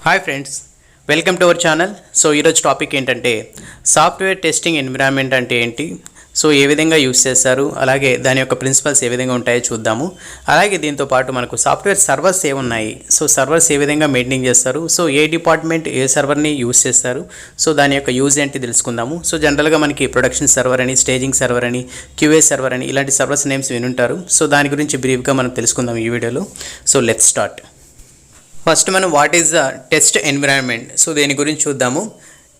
Hi friends, welcome to our channel. So ఈరోజు topic ఏంటంటే software testing environment అంటే ఏంటి, సో ఏ విధంగా యూస్ చేస్తారు, అలాగే దాని యొక్క ప్రిన్సిపల్స్ ఏ విధంగా ఉంటాయో చూద్దాము. అలాగే దీంతో పాటు మనకు సాఫ్ట్వేర్ సర్వర్స్ ఏమున్నాయి, సో సర్వర్స్ ఏ విధంగా మెయింటైన్ చేస్తారు, సో ఏ డిపార్ట్మెంట్ ఏ సర్వర్ని యూస్ చేస్తారు, సో దాని యొక్క యూజ్ ఏంటి తెలుసుకుందాము. సో జనరల్గా మనకి ప్రొడక్షన్ సర్వర్ అని, స్టేజింగ్ సర్వర్ అని, క్యూఏ సర్వర్ అని ఇలాంటి సర్వర్స్ నేమ్స్ వినుంటారు. సో దాని గురించి బ్రీఫ్గా మనం తెలుసుకుందాం ఈ వీడియోలో. So let's start. ఫస్ట్ మనం what is the test environment, so దీని గురించి చూద్దాము.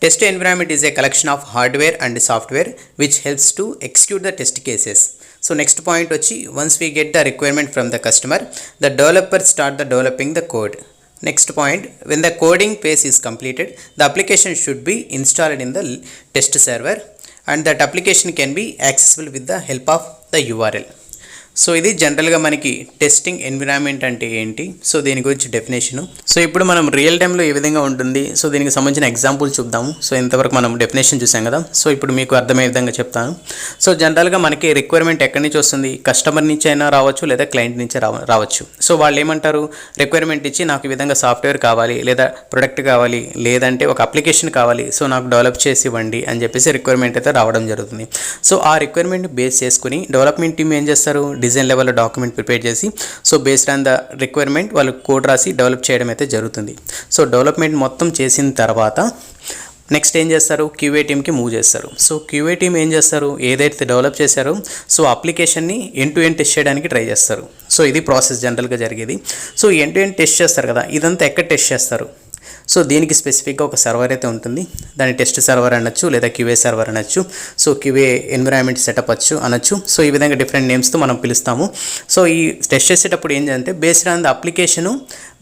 Test environment is a collection of hardware and software which helps to execute the test cases. So next point వచ్చి once we get the requirement from the customer, the developer start the developing the code. Next point, when the coding phase is completed, the application should be installed in the test server and that application can be accessible with the help of the URL. So ఇది జనరల్గా మనకి testing environment అంటే ఏంటి, so దీని గురించి definition. So ఇప్పుడు మనం real టైంలో ఏ విధంగా ఉంటుంది, సో దీనికి సంబంధించిన ఎగ్జాంపుల్ చూద్దాము. సో ఇంతవరకు మనం డెఫినేషన్ చూసాం కదా, సో ఇప్పుడు మీకు అర్థమయ్యే విధంగా చెప్తాను. సో జనరల్గా మనకి రిక్వైర్మెంట్ ఎక్కడి నుంచి వస్తుంది, కస్టమర్ నుంచి అయినా రావచ్చు లేదా క్లయింట్ నుంచి రావచ్చు. సో వాళ్ళు ఏమంటారు, రిక్వైర్మెంట్ ఇచ్చి నాకు ఈ విధంగా సాఫ్ట్వేర్ కావాలి, లేదా ప్రొడక్ట్ కావాలి, లేదంటే ఒక అప్లికేషన్ కావాలి, సో నాకు డెవలప్ చేసి ఇవ్వండి అని చెప్పేసి రిక్వైర్మెంట్ అయితే రావడం జరుగుతుంది. సో ఆ రిక్వైర్మెంట్ బేస్ చేసుకుని డెవలప్మెంట్ టీమ్ ఏం చేస్తారు, డిజైన్ లెవెల్లో డాక్యుమెంట్ ప్రిపేర్ చేసి, so based on the requirement వాళ్ళు కోడ్ రాసి డెవలప్ చేయడం అయితే జరుగుతుంది. సో డెవలప్మెంట్ మొత్తం చేసిన తర్వాత నెక్స్ట్ ఏం చేస్తారు, క్యూఏ టీమ్కి మూవ్ చేస్తారు. సో క్యూఏ టీమ్ ఏం చేస్తారు, ఏదైతే డెవలప్ చేశారో సో అప్లికేషన్ని ఎండ్ టు ఎండ్ టెస్ట్ చేయడానికి ట్రై చేస్తారు. సో ఇది ప్రాసెస్ జనరల్గా జరిగేది. So end to end test చేస్తారు కదా, ఇదంతా ఎక్కడ టెస్ట్ చేస్తారు, సో దీనికి స్పెసిఫిక్గా ఒక సర్వర్ అయితే ఉంటుంది. దాన్ని టెస్ట్ సర్వర్ అనొచ్చు లేదా క్యూఏ సర్వర్ అనొచ్చు, సో క్యూఏ ఎన్విరాన్మెంట్ సెటప్ అనొచ్చు. సో ఈ విధంగా డిఫరెంట్ నేమ్స్తో మనం పిలుస్తాము. సో ఈ టెస్ట్ చేసేటప్పుడు ఏంటంటే బేస్డ్ ఆన్ ద అప్లికేషను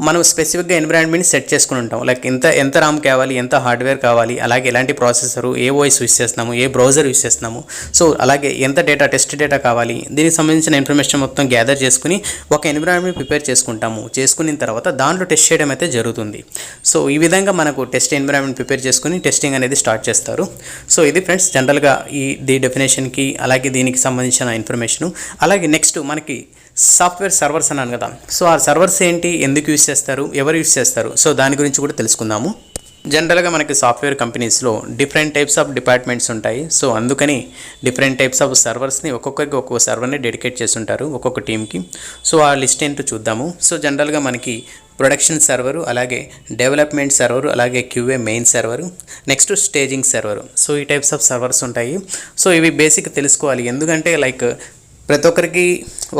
మనం స్పెసిఫిక్గా ఎన్విరాన్మెంట్ సెట్ చేసుకుని ఉంటాం. లైక్ ఎంత ర్యామ్ కావాలి, ఎంత హార్డ్వేర్ కావాలి, అలాగే ఎలాంటి ప్రాసెసరు, ఏ ఓఎస్ యూస్ చేస్తున్నాము, ఏ బ్రౌజర్ యూస్ చేస్తున్నాము, సో అలాగే ఎంత డేటా, టెస్ట్ డేటా కావాలి, దీనికి సంబంధించిన ఇన్ఫర్మేషన్ మొత్తం గ్యాదర్ చేసుకుని ఒక ఎన్విరాన్మెంట్ ప్రిపేర్ చేసుకుంటాము. చేసుకున్న తర్వాత దాంట్లో టెస్ట్ చేయడం అయితే జరుగుతుంది. సో ఈ విధంగా మనకు టెస్ట్ ఎన్విరాన్మెంట్ ప్రిపేర్ చేసుకుని టెస్టింగ్ అనేది స్టార్ట్ చేస్తారు. సో ఇది ఫ్రెండ్స్ జనరల్గా ది డెఫినేషన్కి అలాగే దీనికి సంబంధించిన ఇన్ఫర్మేషను. అలాగే నెక్స్ట్ మనకి సాఫ్ట్వేర్ సర్వర్స్ అన్నాను కదా, సో ఆ సర్వర్స్ ఏంటి, ఎందుకు యూస్ చేస్తారు, ఎవరు యూస్ చేస్తారు, సో దాని గురించి కూడా తెలుసుకుందాము. జనరల్గా మనకి సాఫ్ట్వేర్ కంపెనీస్లో డిఫరెంట్ టైప్స్ ఆఫ్ డిపార్ట్మెంట్స్ ఉంటాయి. సో అందుకని డిఫరెంట్ టైప్స్ ఆఫ్ సర్వర్స్ని ఒక్కొక్కరికి ఒక్కొక్క సర్వర్ని డెడికేట్ చేస్తుంటారు ఒక్కొక్క టీమ్కి. సో ఆ లిస్ట్ ఏంటో చూద్దాము. సో జనరల్గా మనకి ప్రొడక్షన్ సర్వరు, అలాగే డెవలప్మెంట్ సర్వరు, అలాగే QA main server, next staging server. So ఈ టైప్స్ ఆఫ్ సర్వర్స్ ఉంటాయి. సో ఇవి బేసిక్ తెలుసుకోవాలి, ఎందుకంటే లైక్ ప్రతి ఒక్కరికి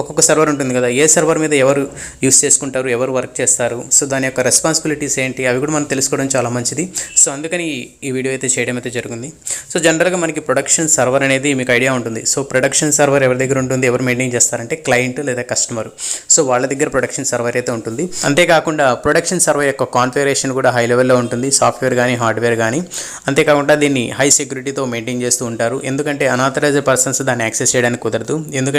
ఒక్కొక్క సర్వర్ ఉంటుంది కదా, ఏ సర్వర్ మీద ఎవరు యూస్ చేసుకుంటారు, ఎవరు వర్క్ చేస్తారు, సో దాని యొక్క రెస్పాన్సిబిలిటీస్ ఏంటి, అవి కూడా మనం తెలుసుకోవడం చాలా మంచిది. సో అందుకని ఈ వీడియో అయితే చేయడం అయితే జరిగింది. సో జనరల్గా మనకి ప్రొడక్షన్ సర్వర్ అనేది మీకు ఐడియా ఉంటుంది. సో ప్రొడక్షన్ సర్వర్ ఎవరి దగ్గర ఉంటుంది, ఎవరు మెయింటైన్ చేస్తారంటే క్లయింట్ లేదా కస్టమర్. సో వాళ్ళ దగ్గర ప్రొడక్షన్ సర్వర్ అయితే ఉంటుంది. అంతేకాకుండా ప్రొడక్షన్ సర్వర్ యొక్క కాన్ఫిగరేషన్ కూడా హై లెవెల్లో ఉంటుంది, సాఫ్ట్వేర్ కానీ హార్డ్వేర్ కానీ. అంతేకాకుండా దీన్ని హై సెక్యూరిటీతో మెయింటైన్ చేస్తూ ఉంటారు, ఎందుకంటే అనాథరైజ్డ్ పర్సన్స్ దాన్ని యాక్సెస్ చేయడానికి కుదరదు. ఎందుకంటే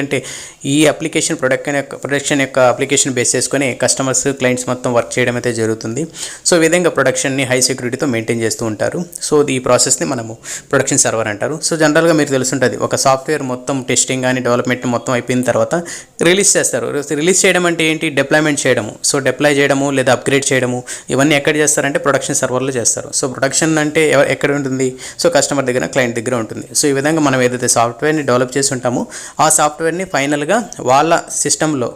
ఈ అప్లికేషన్ ప్రొడక్షన్ యొక్క అప్లికేషన్ బేస్ చేసుకొని కస్టమర్స్, క్లయింట్స్ మొత్తం వర్క్ చేయడం అయితే జరుగుతుంది. సో ఈ విధంగా ప్రొడక్షన్ని హై సెక్యూరిటీతో మెయింటైన్ చేస్తూ ఉంటారు. సో ఈ ప్రాసెస్ని మనము ప్రొడక్షన్ సర్వర్ అంటారు. సో జనరల్గా మీరు తెలుసుంటుంది, ఒక సాఫ్ట్వేర్ మొత్తం టెస్టింగ్ కానీ డెవలప్మెంట్ మొత్తం అయిపోయిన తర్వాత రిలీజ్ చేస్తారు. రిలీజ్ చేయడం అంటే ఏంటి, డిప్లాయ్మెంట్ చేయడము. సో డిప్లాయ్ చేయడము లేదా అప్గ్రేడ్ చేయడము ఇవన్నీ ఎక్కడ చేస్తారంటే ప్రొడక్షన్ సర్వర్లో చేస్తారు. సో ప్రొడక్షన్ అంటే ఎక్కడ ఉంటుంది, సో కస్టమర్ దగ్గర, క్లయింట్ దగ్గర ఉంటుంది. సో ఈ విధంగా మనం ఏదైతే సాఫ్ట్వేర్ని డెవలప్ చేసి ఉంటామో ఆ సాఫ్ట్వేర్ని ఫైనల్గా వాళ్ళ సిస్టంలో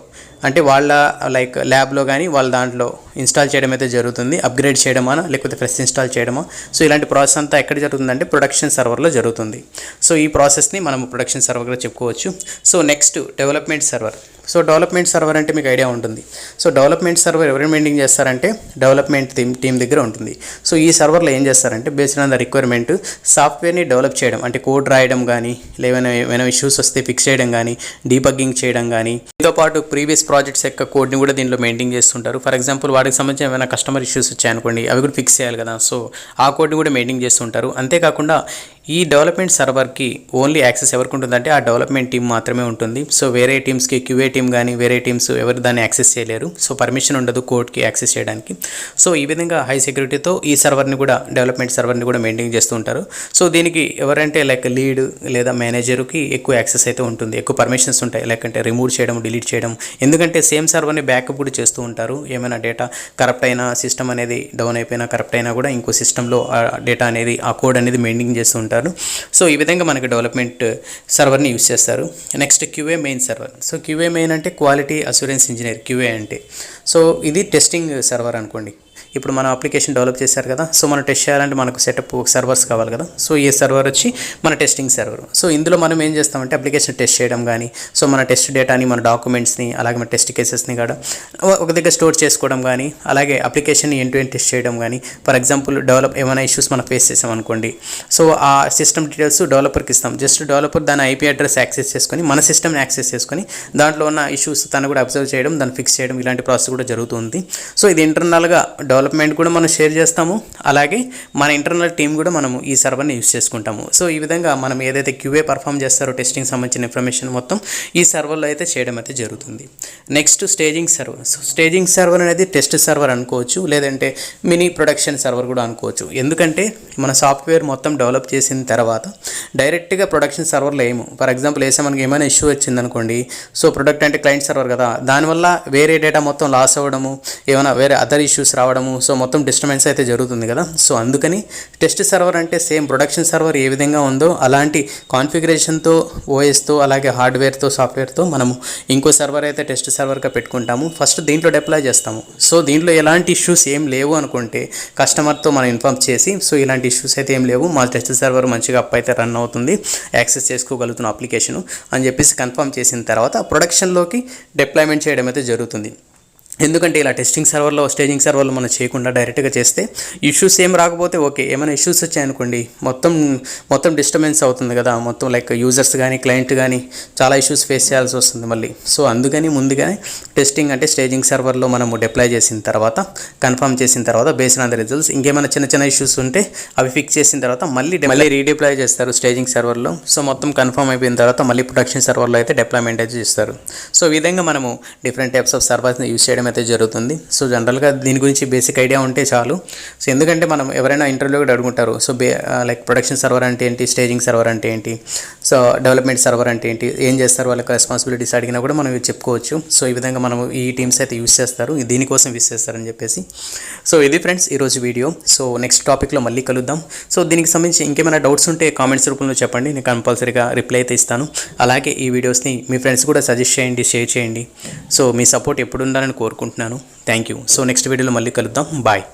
అంటే వాళ్ళ లైక్ ల్యాబ్లో కానీ వాళ్ళ దాంట్లో ఇన్స్టాల్ చేయడం అయితే జరుగుతుంది. అప్గ్రేడ్ చేయడమా లేకపోతే ఫ్రెష్ ఇన్స్టాల్ చేయడమా, సో ఇలాంటి ప్రాసెస్ అంతా ఎక్కడ జరుగుతుందంటే ప్రొడక్షన్ సర్వర్లో జరుగుతుంది. సో ఈ ప్రాసెస్ని మనం ప్రొడక్షన్ సర్వర్గా చెప్పుకోవచ్చు. So next development server. So development server అంటే మీకు ఐడియా ఉంటుంది. సో డెవలప్మెంట్ సర్వర్ ఎవరు మెయింటైన్ చేస్తారంటే డెవలప్మెంట్ టీమ్ దగ్గర ఉంటుంది. సో ఈ సర్వర్లో ఏం చేస్తారంటే బేస్డ్ ఆన్ ద రిక్వైర్మెంట్ సాఫ్ట్వేర్ని డెవలప్ చేయడం, అంటే కోడ్ రాయడం కానీ, ఏమైనా ఇష్యూస్ వస్తే ఫిక్స్ చేయడం కానీ, డీబగ్గింగ్ చేయడం కానీ, దీంతో పాటు ప్రీవియస్ ప్రాజెక్ట్స్ యొక్క కోడ్ని కూడా దీనిలో మెయింటైన్ చేస్తుంటారు. ఫర్ ఎగ్జాంపుల్ వాటికి సంబంధించిన ఏమైనా కస్టమర్ ఇష్యూస్ వచ్చాయనుకోండి, అవి కూడా ఫిక్స్ చేయాలి కదా, సో ఆ కోడ్ని కూడా మెయింటైన్ చేస్తుంటారు. అంతేకాకుండా ఈ డెవలప్మెంట్ సర్వర్కి ఓన్లీ యాక్సెస్ ఎవరికి ఉంటుందంటే ఆ డెవలప్మెంట్ టీం మాత్రమే ఉంటుంది. సో వేరే టీమ్స్కి క్యూఏ టీం కానీ వేరే టీమ్స్ ఎవరు దాన్ని యాక్సెస్ చేయలేరు. సో పర్మిషన్ ఉండదు కోడ్కి యాక్సెస్ చేయడానికి. సో ఈ విధంగా హై సెక్యూరిటీతో ఈ సర్వర్ని కూడా డెవలప్మెంట్ సర్వర్ని కూడా మెయింటైన్ చేస్తూ ఉంటారు. సో దీనికి ఎవరంటే లైక్ లీడ్ లేదా మేనేజర్కి ఎక్కువ యాక్సెస్ అయితే ఉంటుంది, ఎక్కువ పర్మిషన్స్ ఉంటాయి, లేకంటే రిమూవ్ చేయడం డిలీట్ చేయడం. ఎందుకంటే సేమ్ సర్వర్ని బ్యాకప్ కూడా చేస్తూ ఉంటారు. ఏమైనా డేటా కరప్ట్ అయినా సిస్టమ్ అనేది డౌన్ అయిపోయినా కరప్ట్ అయినా కూడా ఇంకో సిస్టంలో ఆ డేటా అనేది ఆ కోడ్ అనేది మెయింటైన్ చేస్తూ ఉంటారు. సో ఈ విధంగా మనకి డెవలప్మెంట్ సర్వర్ని యూస్ చేస్తారు. Next QA main server. So QA main అంటే క్వాలిటీ అష్యూరెన్స్ ఇంజనీర్ క్యూఏ అంటే. సో ఇది టెస్టింగ్ సర్వర్ అనుకోండి. ఇప్పుడు మన అప్లికేషన్ డెవలప్ చేశారు కదా, సో మనం టెస్ట్ చేయాలంటే మనకు సెటప్ సర్వర్స్ కావాలి కదా. సో ఈ సర్వర్ వచ్చి మన టెస్టింగ్ సర్వర్. సో ఇందులో మనం ఏం చేస్తామంటే అప్లికేషన్ టెస్ట్ చేయడం కానీ, సో మన టెస్ట్ డేటాని మన డాక్యుమెంట్స్ని అలాగే మన టెస్ట్ కేసెస్ని కూడా ఒక దగ్గర స్టోర్ చేసుకోవడం కానీ, అలాగే అప్లికేషన్ని ఎండ్ టు ఎండ్ టెస్ట్ చేయడం కానీ. ఫర్ ఎగ్జాంపుల్ ఏమైనా ఇష్యూస్ మనం ఫేస్ చేసాం అనుకోండి, సో ఆ సిస్టమ్ డీటెయిల్స్ డెవలపర్కి ఇస్తాం. జస్ట్ డెవలపర్ దాని ఐపీ అడ్రస్ యాక్సెస్ చేసుకొని మన సిస్టమ్ని యాక్సెస్ చేసుకొని దాంట్లో ఉన్న ఇష్యూస్ తను కూడా అబ్జర్వ్ చేయడం, దాన్ని ఫిక్స్ చేయడం, ఇలాంటి ప్రాసెస్ కూడా జరుగుతుంది. సో ఇది ఇంటర్నల్గా డెవలప్మెంట్ కూడా మనం షేర్ చేస్తాము, అలాగే మన ఇంటర్నల్ టీం కూడా మనము ఈ సర్వర్ని యూస్ చేసుకుంటాము. సో ఈ విధంగా మనం ఏదైతే క్యూఏ పర్ఫామ్ చేస్తారో టెస్టింగ్ సంబంధించిన ఇన్ఫర్మేషన్ మొత్తం ఈ సర్వర్లో అయితే చేయడం అయితే జరుగుతుంది. Next staging server. So staging server అనేది టెస్ట్ సర్వర్ అనుకోవచ్చు, లేదంటే మినీ ప్రొడక్షన్ సర్వర్ కూడా అనుకోవచ్చు. ఎందుకంటే మన సాఫ్ట్వేర్ మొత్తం డెవలప్ చేసిన తర్వాత డైరెక్ట్గా ప్రొడక్షన్ సర్వర్లో ఏమో ఫర్ ఎగ్జాంపుల్ మనకి ఏమైనా ఇష్యూ వచ్చిందనుకోండి, సో ప్రొడక్ట్ అంటే క్లయింట్ సర్వర్ కదా, దానివల్ల వేరే డేటా మొత్తం లాస్ అవ్వడము, ఏమైనా వేరే అదర్ ఇష్యూస్ రావడము, సో మొత్తం డిస్టర్బెన్స్ అయితే జరుగుతుంది కదా. సో అందుకని టెస్ట్ సర్వర్ అంటే సేమ్ ప్రొడక్షన్ సర్వర్ ఏ విధంగా ఉందో అలాంటి కాన్ఫిగరేషన్తో ఓఎస్తో అలాగే హార్డ్వేర్తో సాఫ్ట్వేర్తో మనము ఇంకో సర్వర్ అయితే టెస్ట్ సర్వర్గా పెట్టుకుంటాము. ఫస్ట్ దీంట్లో డిప్లాయ్ చేస్తాము. సో దీంట్లో ఎలాంటి ఇష్యూస్ ఏం లేవు అనుకుంటే కస్టమర్తో మనం ఇన్ఫార్మ్ చేసి, సో ఇలాంటి ఇష్యూస్ అయితే ఏం లేవు, మా టెస్ట్ సర్వర్ మంచిగా అప్ అయితే రన్ అవుతుంది, యాక్సెస్ చేసుకోగలుగుతున్న అప్లికేషను అని చెప్పేసి కన్ఫర్మ్ చేసిన తర్వాత ప్రొడక్షన్లోకి డిప్లాయ్మెంట్ చేయడం అయితే జరుగుతుంది. ఎందుకంటే ఇలా టెస్టింగ్ సర్వర్లో స్టేజింగ్ సర్వర్లో మనం చేయకుండా డైరెక్ట్గా చేస్తే ఇష్యూస్ ఏం రాకపోతే ఓకే, ఏమైనా ఇష్యూస్ వచ్చాయనుకోండి మొత్తం డిస్టర్బెన్స్ అవుతుంది కదా, మొత్తం లైక్ యూజర్స్ కానీ క్లయింట్ కానీ చాలా ఇష్యూస్ ఫేస్ చేయాల్సి వస్తుంది మళ్ళీ. సో అందుకని ముందుగానే టెస్టింగ్ అంటే స్టేజింగ్ సర్వర్లో మనము డిప్లాయ్ చేసిన తర్వాత కన్ఫర్మ్ చేసిన తర్వాత బేస్డ్ ఆన్ ద రిజల్ట్స్ ఇంకేమైనా చిన్న ఇష్యూస్ ఉంటే అవి ఫిక్స్ చేసిన తర్వాత మళ్ళీ రీడిప్లాయ్ చేస్తారు స్టేజింగ్ సర్వర్లో. సో మొత్తం కన్ఫర్మ్ అయిపోయిన తర్వాత మళ్ళీ ప్రొడక్షన్ సర్వర్లో అయితే డిప్లాయ్మెంట్ అయితే చేస్తారు. సో ఈ విధంగా మనము డిఫరెంట్ టైప్స్ ఆఫ్ సర్వర్స్ని యూస్ చేయడం అయితే జరుగుతుంది. సో జనరల్గా దీని గురించి బేసిక్ ఐడియా ఉంటే చాలు. సో ఎందుకంటే మనం ఎవరైనా ఇంటర్వ్యూలో కూడా అడుగుంటారు, సో లైక్ ప్రొడక్షన్ సర్వర్ అంటే ఏంటి, స్టేజింగ్ సర్వర్ అంటే ఏంటి, సో డెవలప్మెంట్ సర్వర్ అంటే ఏంటి, ఏం చేస్తారు వాళ్ళకి రెస్పాన్సిబిలిటీస్ అడిగినా కూడా మనం చెప్పుకోవచ్చు. సో ఈ విధంగా మనం ఈ టీమ్స్ అయితే యూస్ చేస్తారు, దీనికోసం యూస్ చేస్తారని చెప్పేసి. సో ఇది ఫ్రెండ్స్ ఈరోజు వీడియో. సో నెక్స్ట్ టాపిక్లో మళ్ళీ కలుద్దాం. సో దీనికి సంబంధించి ఇంకేమైనా డౌట్స్ ఉంటే కామెంట్స్ రూపంలో చెప్పండి, నేను కంపల్సరీగా రిప్లై అయితే ఇస్తాను. అలాగే ఈ వీడియోస్ని మీ ఫ్రెండ్స్ కూడా సజెస్ట్ చేయండి, షేర్ చేయండి. సో మీ సపోర్ట్ ఎప్పుడు ఉండాలని కోరుకుంటున్నాను. Thank you. సో నెక్స్ట్ వీడియోలో మళ్ళీ కలుద్దాం. బాయ్.